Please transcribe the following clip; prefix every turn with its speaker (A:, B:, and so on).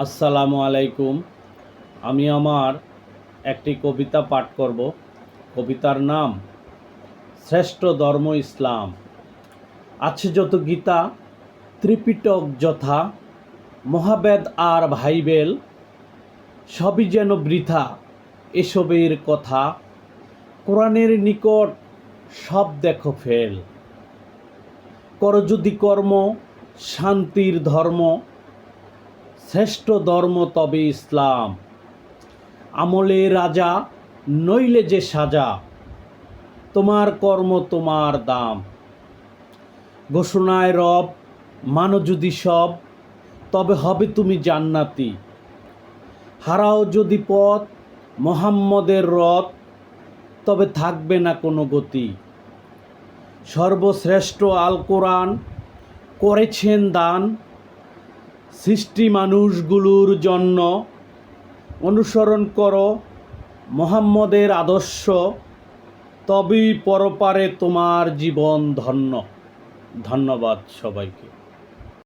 A: আসসালামু আলাইকুম। আমি আমার একটি কবিতা পাঠ করব। কবিতার নাম শ্রেষ্ঠ ধর্ম ইসলাম। আছে যত গীতা ত্রিপিটক যথা, মহাবেদ আর ভাইবেল, সবই যেন বৃথা এসবের কথা। কোরআনের নিকট সব দেখো ফেল, করো যদি কর্ম শান্তির ধর্ম, শ্রেষ্ঠ ধর্ম তবে ইসলাম। আমলে রাজা নইলে যে সাজা, তোমার কর্ম তোমার দাম। ঘোষণায় রব মানো যদি সব, তবে হবে তুমি জান্নাতি। হারাও যদি পথ মোহাম্মদের রথ, তবে থাকবে না কোনো গতি। সর্বশ্রেষ্ঠ আল কোরআন করেছেন দান, সৃষ্টি মানুষগুলোর জন্য। অনুসরণ করো মোহাম্মদের আদর্শ, তবেই পরপারে তোমার জীবন ধন্য। ধন্যবাদ সবাইকে।